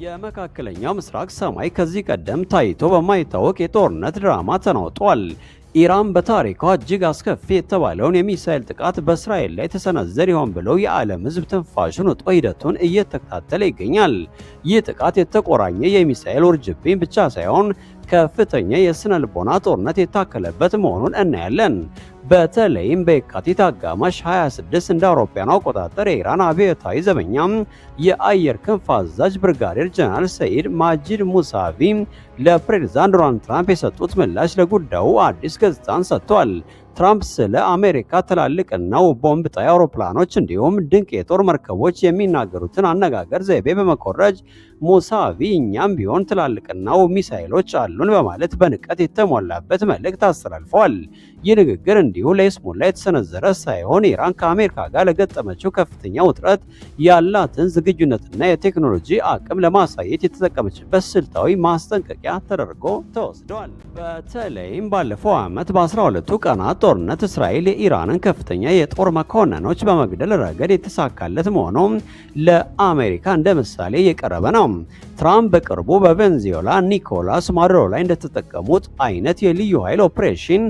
የመካከለኛው ምስራቅ ሰማይ ከዚህ ቀደም ታይቶ በማይታወቅ የጦርነት ድራማ ተናውጧል። ኢራን በታሪኳ እጅግ አስከፊ የተባለውን የሚሳኤል ጥቃት በእስራኤል ላይ ተሰነዘረ ይሆን ብለው የዓለም ሕዝብ ትንፋሹን ውጦ ሂደቱን እየተከታተለ ይገኛል። ይህ ጥቃት የተቆራኘ የሚሳኤል ውርጅብኝ ብቻ ሳይሆን ከፍተኛ የስነ ልቦና ጦርነት የታከለበት መሆኑን እናያለን። በተለይም በየካቲት አጋማሽ 26 እንደ አውሮፓውያን አቆጣጠር የኢራን አብዮታዊ ዘበኛ የአየር ክንፍ አዛዥ ብርጋዴር ጀነራል ሰኢድ ማጂድ ሙሳቪ ለፕሬዝዳንት ዶናልድ ትራምፕ የሰጡት ምላሽ ለጉዳዩ አዲስ ገጽታን ሰጥቷል። ትራምፕ ስለ አሜሪካ ትላልቅና ቦምብ ጣይ አውሮፕላኖች እንዲሁም ድንቅ የጦር መርከቦች የሚናገሩትን አነጋገር ዘይቤ በመኮረጅ ሙሳቪ እኛም ቢሆን ትላልቅና ሚሳኤሎች አሉን በማለት በንቀት የተሞላበት መልእክት አስተላልፈዋል። ይህ ንግግር እንዲሁ ለይስሙላ የተሰነዘረ ሳይሆን ኢራን ከአሜሪካ ጋር ለገጠመችው ከፍተኛ ውጥረት ያላትን ዝግጁነትና የቴክኖሎጂ አቅም ለማሳየት የተጠቀመችበት ስልታዊ ማስጠንቀቂያ ተደርጎ ተወስዷል። በተለይም ባለፈው ዓመት በ12ቱ ቀናት ጦርነት እስራኤል የኢራንን ከፍተኛ የጦር መኮንኖች በመግደል ረገድ የተሳካለት መሆኑ ለአሜሪካ እንደ ምሳሌ የቀረበ ነው። ትራምፕ በቅርቡ በቬንዙዌላ ኒኮላስ ማዱሮ ላይ እንደተጠቀሙት አይነት የልዩ ኃይል ኦፕሬሽን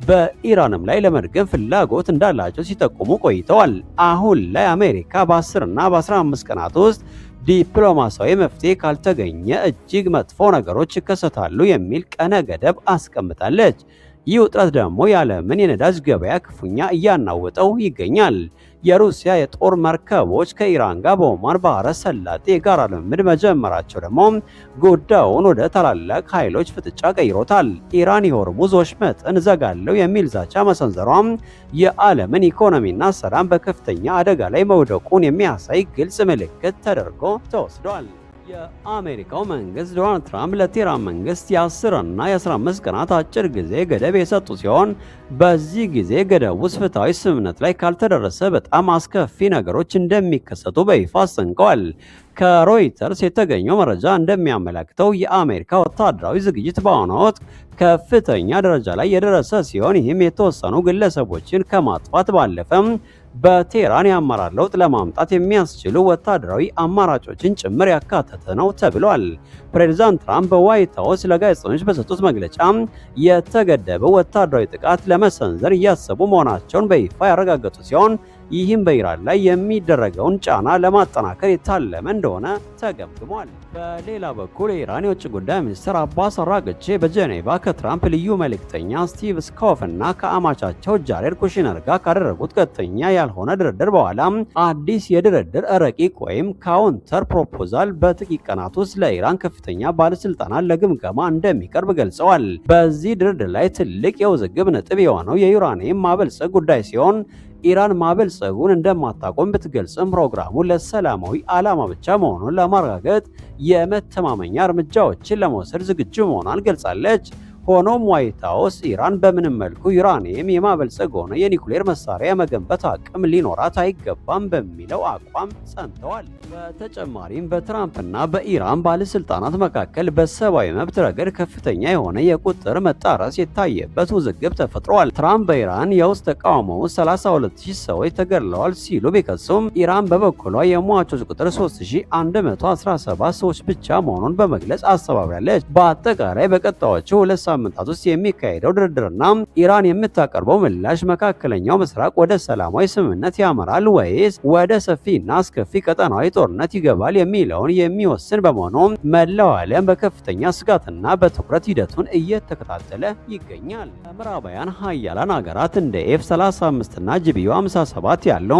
በኢራንም ላይ ለመድገም ፍላጎት እንዳላቸው ሲጠቁሙ ቆይተዋል። አሁን ላይ አሜሪካ በ10 እና በ15 ቀናት ውስጥ ዲፕሎማሲያዊ መፍትሄ ካልተገኘ እጅግ መጥፎ ነገሮች ይከሰታሉ የሚል ቀነ ገደብ አስቀምጣለች። ይህ ውጥረት ደግሞ የዓለምን የነዳጅ ገበያ ክፉኛ እያናወጠው ይገኛል። የሩሲያ የጦር መርከቦች ከኢራን ጋር በኦማን ባህረ ሰላጤ የጋራ ልምምድ መጀመራቸው ደግሞ ጉዳዩን ወደ ታላላቅ ኃይሎች ፍጥጫ ቀይሮታል። ኢራን የሆርሙዝ ወሽመጥን እዘጋለሁ የሚል ዛቻ መሰንዘሯም የዓለምን ኢኮኖሚና ሰላም በከፍተኛ አደጋ ላይ መውደቁን የሚያሳይ ግልጽ ምልክት ተደርጎ ተወስዷል። የአሜሪካው መንግስት ዶናልድ ትራምፕ ለቴህራን መንግስት የ10 እና የ15 ቀናት አጭር ጊዜ ገደብ የሰጡ ሲሆን በዚህ ጊዜ ገደብ ውስጥ ፍትሐዊ ስምምነት ላይ ካልተደረሰ በጣም አስከፊ ነገሮች እንደሚከሰቱ በይፋ አስጠንቅቀዋል። ከሮይተርስ የተገኘው መረጃ እንደሚያመለክተው የአሜሪካ ወታደራዊ ዝግጅት በአሁኑ ወቅት ከፍተኛ ደረጃ ላይ የደረሰ ሲሆን ይህም የተወሰኑ ግለሰቦችን ከማጥፋት ባለፈም በቴህራን የአመራር ለውጥ ለማምጣት የሚያስችሉ ወታደራዊ አማራጮችን ጭምር ያካተተ ነው ተብሏል። ፕሬዝዳንት ትራምፕ በዋይት ሃውስ ለጋዜጠኞች በሰጡት መግለጫ የተገደበው ወታደራዊ ጥቃት ለመሰንዘር እያሰቡ መሆናቸውን በይፋ ያረጋገጡ ሲሆን ይህም በኢራን ላይ የሚደረገውን ጫና ለማጠናከር የታለመ እንደሆነ ተገምግሟል። በሌላ በኩል የኢራን የውጭ ጉዳይ ሚኒስትር አባስ አራግቺ በጄኔቫ ከትራምፕ ልዩ መልእክተኛ ስቲቭ ስኮፍ እና ከአማቻቸው ጃሬድ ኩሽነር ጋር ካደረጉት ቀጥተኛ ያልሆነ ድርድር በኋላ አዲስ የድርድር ረቂቅ ወይም ካውንተር ፕሮፖዛል በጥቂት ቀናት ውስጥ ለኢራን ከፍተኛ ባለስልጣናት ለግምገማ እንደሚቀርብ ገልጸዋል። በዚህ ድርድር ላይ ትልቅ የውዝግብ ነጥብ የሆነው የዩራኒየም ማበልጸግ ጉዳይ ሲሆን ኢራን ማበልጸጉን እንደማታቆም ብትገልጽም ፕሮግራሙ ለሰላማዊ ዓላማ ብቻ መሆኑን ለማረጋገጥ የመተማመኛ እርምጃዎችን ለመውሰድ ዝግጁ መሆኗን ገልጻለች። ሆኖም ዋይት ሃውስ ኢራን በምንም መልኩ ዩራኒየም የማበልጸግ ሆነ የኒኩሌር መሳሪያ መገንባት አቅም ሊኖራት አይገባም በሚለው አቋም ጸንተዋል። በተጨማሪም በትራምፕና በኢራን ባለስልጣናት መካከል በሰብአዊ መብት ረገድ ከፍተኛ የሆነ የቁጥር መጣረስ የታየበት ውዝግብ ተፈጥሯል። ትራምፕ በኢራን የውስጥ ተቃውሞ 32000 ሰዎች ተገድለዋል ሲሉ ቢከሱም ኢራን በበኩሏ የሟቾች ቁጥር 3117 ሰዎች ብቻ መሆኑን በመግለጽ አስተባብራለች። በአጠቃላይ በቀጣዮቹ 2 ሳምንታት ውስጥ የሚካሄደው ድርድርና ኢራን የምታቀርበው ምላሽ መካከለኛው ምስራቅ ወደ ሰላማዊ ስምምነት ያመራል ወይስ ወደ ሰፊና አስከፊ ቀጠናዊ ጦርነት ይገባል የሚለውን የሚወስን በመሆኑ መላው ዓለም በከፍተኛ ስጋትና በትኩረት ሂደቱን እየተከታተለ ይገኛል። ምዕራባውያን ሀያላን ሀገራት እንደ ኤፍ-35 እና ጂቢዩ-57 ያለው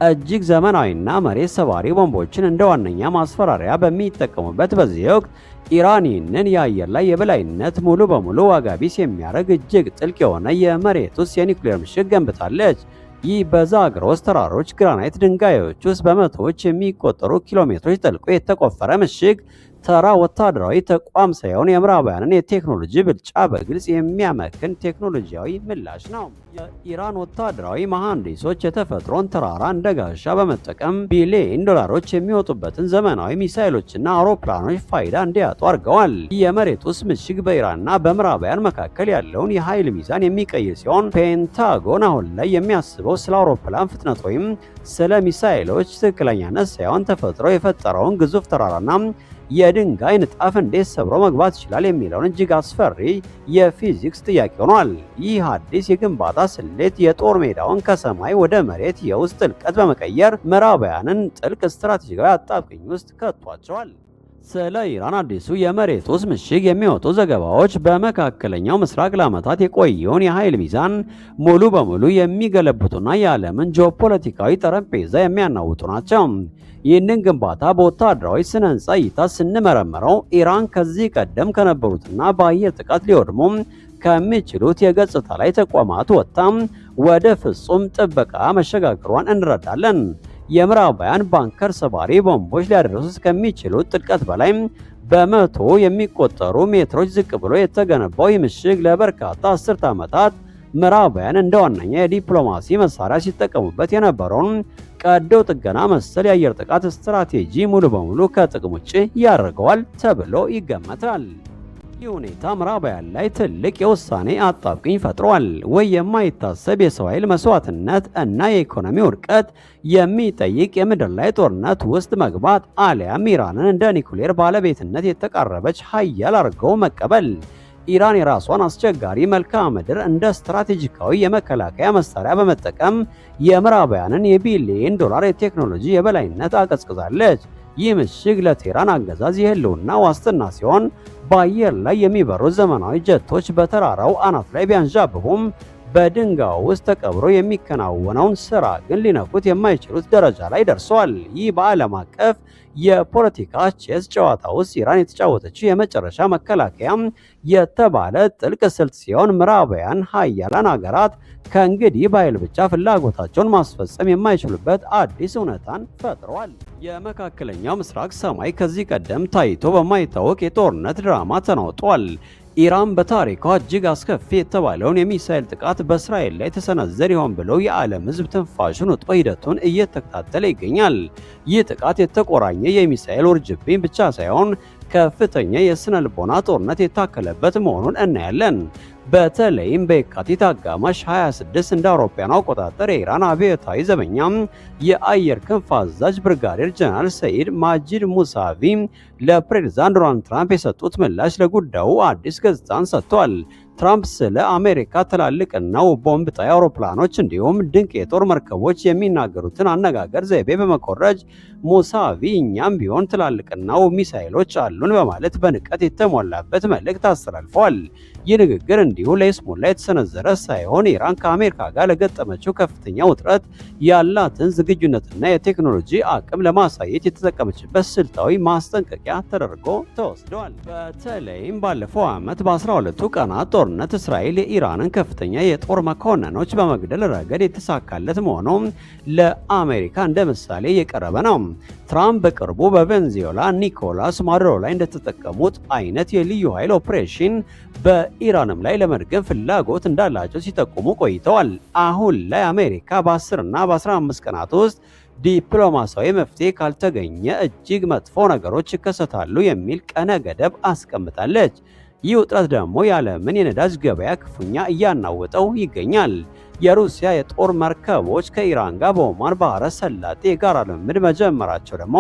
እጅግ ዘመናዊና መሬት ሰባሪ ቦምቦችን እንደ ዋነኛ ማስፈራሪያ በሚጠቀሙበት በዚህ ወቅት ኢራን ይህንን የአየር ላይ የበላይነት ሙሉ በሙሉ ዋጋ ቢስ የሚያደርግ እጅግ ጥልቅ የሆነ የመሬት ውስጥ የኒውክሌር ምሽግ ገንብታለች። ይህ በዛግሮስ ተራሮች ግራናይት ድንጋዮች ውስጥ በመቶዎች የሚቆጠሩ ኪሎ ሜትሮች ጠልቆ የተቆፈረ ምሽግ ተራ ወታደራዊ ተቋም ሳይሆን የምዕራባውያንን የቴክኖሎጂ ብልጫ በግልጽ የሚያመክን ቴክኖሎጂያዊ ምላሽ ነው። የኢራን ወታደራዊ መሐንዲሶች የተፈጥሮን ተራራ እንደ ጋሻ በመጠቀም ቢሊዮን ዶላሮች የሚወጡበትን ዘመናዊ ሚሳይሎችና አውሮፕላኖች ፋይዳ እንዲያጡ አድርገዋል። የመሬት ውስጥ ምሽግ በኢራንና በምዕራባውያን መካከል ያለውን የኃይል ሚዛን የሚቀይር ሲሆን ፔንታጎን አሁን ላይ የሚያስበው ስለ አውሮፕላን ፍጥነት ወይም ስለ ሚሳይሎች ትክክለኛነት ሳይሆን ተፈጥሮ የፈጠረውን ግዙፍ ተራራና የድንጋይ ንጣፍ እንዴት ሰብሮ መግባት ይችላል የሚለውን እጅግ አስፈሪ የፊዚክስ ጥያቄ ሆኗል። ይህ አዲስ የግንባታ ስሌት የጦር ሜዳውን ከሰማይ ወደ መሬት የውስጥ ጥልቀት በመቀየር ምዕራባውያንን ጥልቅ ስትራቴጂካዊ አጣብቂኝ ውስጥ ከቷቸዋል። ስለ ኢራን አዲሱ የመሬት ውስጥ ምሽግ የሚወጡ ዘገባዎች በመካከለኛው ምስራቅ ለዓመታት የቆየውን የኃይል ሚዛን ሙሉ በሙሉ የሚገለብጡና የዓለምን ጂኦፖለቲካዊ ጠረጴዛ የሚያናውጡ ናቸው። ይህንን ግንባታ በወታደራዊ ስነ ህንፃ እይታ ስንመረምረው ኢራን ከዚህ ቀደም ከነበሩትና በአየር ጥቃት ሊወድሙ ከሚችሉት የገጽታ ላይ ተቋማት ወጥታም ወደ ፍጹም ጥበቃ መሸጋገሯን እንረዳለን። የምዕራባውያን ባንከር ሰባሪ ቦምቦች ሊያደርሱ እስከሚችሉት ጥልቀት በላይ በመቶ የሚቆጠሩ ሜትሮች ዝቅ ብሎ የተገነባው ይህ ምሽግ ለበርካታ አስርተ ዓመታት ምዕራባውያን እንደ ዋነኛ የዲፕሎማሲ መሳሪያ ሲጠቀሙበት የነበረውን ቀዶ ጥገና መሰል የአየር ጥቃት ስትራቴጂ ሙሉ በሙሉ ከጥቅም ውጭ ያደርገዋል ተብሎ ይገመታል። ይህ ሁኔታ ምዕራባውያን ላይ ትልቅ የውሳኔ አጣብቂኝ ፈጥሯል። ወይ የማይታሰብ የሰው ኃይል መስዋዕትነት እና የኢኮኖሚ ውድቀት የሚጠይቅ የምድር ላይ ጦርነት ውስጥ መግባት፣ አሊያም ኢራንን እንደ ኒኩሌር ባለቤትነት የተቃረበች ሀያል አድርገው መቀበል። ኢራን የራሷን አስቸጋሪ መልክዓ ምድር እንደ ስትራቴጂካዊ የመከላከያ መሳሪያ በመጠቀም የምዕራባውያንን የቢሊዮን ዶላር የቴክኖሎጂ የበላይነት አቀዝቅዛለች። ይህ ምሽግ ለቴህራን አገዛዝ የህልውና ዋስትና ሲሆን በአየር ላይ የሚበሩ ዘመናዊ ጀቶች በተራራው አናት ላይ ቢያንዣብቡም በድንጋዩ ውስጥ ተቀብሮ የሚከናወነውን ስራ ግን ሊነኩት የማይችሉት ደረጃ ላይ ደርሷል። ይህ በዓለም አቀፍ የፖለቲካ ቼዝ ጨዋታ ውስጥ ኢራን የተጫወተችው የመጨረሻ መከላከያ የተባለ ጥልቅ ስልት ሲሆን ምዕራባውያን ሀያላን ሀገራት ከእንግዲህ በኃይል ብቻ ፍላጎታቸውን ማስፈጸም የማይችሉበት አዲስ እውነታን ፈጥረዋል። የመካከለኛው ምስራቅ ሰማይ ከዚህ ቀደም ታይቶ በማይታወቅ የጦርነት ድራማ ተናውጧል። ኢራን በታሪኳ እጅግ አስከፊ የተባለውን የሚሳኤል ጥቃት በእስራኤል ላይ ተሰነዘረ ይሆን ብሎ የዓለም ሕዝብ ትንፋሹን ውጦ ሂደቱን እየተከታተለ ይገኛል። ይህ ጥቃት የተቆራኘ የሚሳኤል ውርጅብኝ ብቻ ሳይሆን ከፍተኛ የስነ ልቦና ጦርነት የታከለበት መሆኑን እናያለን። በተለይም በየካቲት አጋማሽ 26 እንደ አውሮፓውያን አቆጣጠር የኢራን አብዮታዊ ዘበኛ የአየር ክንፍ አዛዥ ብርጋዴር ጀነራል ሰይድ ማጂድ ሙሳቪ ለፕሬዝዳንት ዶናልድ ትራምፕ የሰጡት ምላሽ ለጉዳዩ አዲስ ገጽታን ሰጥቷል። ትራምፕ ስለ አሜሪካ ትላልቅና ቦምብ ጣይ አውሮፕላኖች እንዲሁም ድንቅ የጦር መርከቦች የሚናገሩትን አነጋገር ዘይቤ በመኮረጅ ሙሳቪ እኛም ቢሆን ትላልቅና ሚሳኤሎች አሉን በማለት በንቀት የተሞላበት መልእክት አስተላልፈዋል። ይህ ንግግር እንዲሁ ለይስሙላ የተሰነዘረ ሳይሆን ኢራን ከአሜሪካ ጋር ለገጠመችው ከፍተኛ ውጥረት ያላትን ዝግጁነትና የቴክኖሎጂ አቅም ለማሳየት የተጠቀመችበት ስልታዊ ማስጠንቀቂያ ተደርጎ ተወስዷል። በተለይም ባለፈው ዓመት በ12ቱ ቀናት ጦርነት እስራኤል የኢራንን ከፍተኛ የጦር መኮንኖች በመግደል ረገድ የተሳካለት መሆኑ ለአሜሪካ እንደ ምሳሌ የቀረበ ነው። ትራምፕ በቅርቡ በቬንዙዌላ ኒኮላስ ማዱሮ ላይ እንደተጠቀሙት አይነት የልዩ ኃይል ኦፕሬሽን በኢራንም ላይ ለመድገም ፍላጎት እንዳላቸው ሲጠቁሙ ቆይተዋል። አሁን ላይ አሜሪካ በ10 እና በ15 ቀናት ውስጥ ዲፕሎማሲያዊ መፍትሄ ካልተገኘ እጅግ መጥፎ ነገሮች ይከሰታሉ የሚል ቀነ ገደብ አስቀምጣለች። ይህ ውጥረት ደግሞ የዓለምን የነዳጅ ገበያ ክፉኛ እያናወጠው ይገኛል። የሩሲያ የጦር መርከቦች ከኢራን ጋር በኦማን ባህረ ሰላጤ የጋራ ልምምድ መጀመራቸው ደግሞ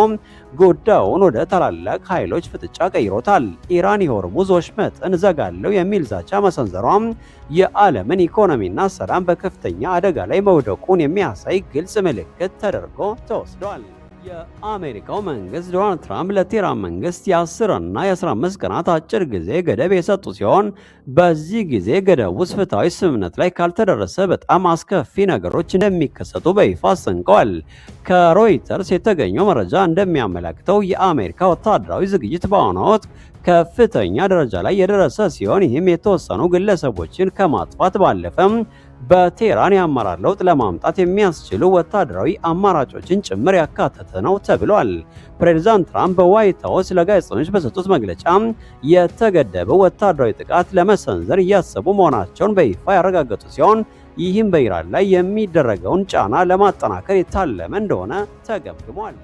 ጉዳዩን ወደ ታላላቅ ኃይሎች ፍጥጫ ቀይሮታል። ኢራን የሆርሙዝ ወሽመጥን ዘጋለው የሚል ዛቻ መሰንዘሯም የዓለምን ኢኮኖሚና ሰላም በከፍተኛ አደጋ ላይ መውደቁን የሚያሳይ ግልጽ ምልክት ተደርጎ ተወስዷል። የአሜሪካው መንግስት ዶናልድ ትራምፕ ለቴህራን መንግስት የ10 እና የ15 ቀናት አጭር ጊዜ ገደብ የሰጡ ሲሆን በዚህ ጊዜ ገደብ ውስጥ ፍትሐዊ ስምምነት ላይ ካልተደረሰ በጣም አስከፊ ነገሮች እንደሚከሰቱ በይፋ አስጠንቀዋል። ከሮይተርስ የተገኘው መረጃ እንደሚያመለክተው የአሜሪካ ወታደራዊ ዝግጅት በአሁኑ ወቅት ከፍተኛ ደረጃ ላይ የደረሰ ሲሆን ይህም የተወሰኑ ግለሰቦችን ከማጥፋት ባለፈም በቴህራን የአመራር ለውጥ ለማምጣት የሚያስችሉ ወታደራዊ አማራጮችን ጭምር ያካተተ ነው ተብሏል። ፕሬዝዳንት ትራምፕ በዋይት ሃውስ ለጋዜጠኞች በሰጡት መግለጫ የተገደበው ወታደራዊ ጥቃት ለመሰንዘር እያሰቡ መሆናቸውን በይፋ ያረጋገጡ ሲሆን ይህም በኢራን ላይ የሚደረገውን ጫና ለማጠናከር የታለመ እንደሆነ ተገምግሟል።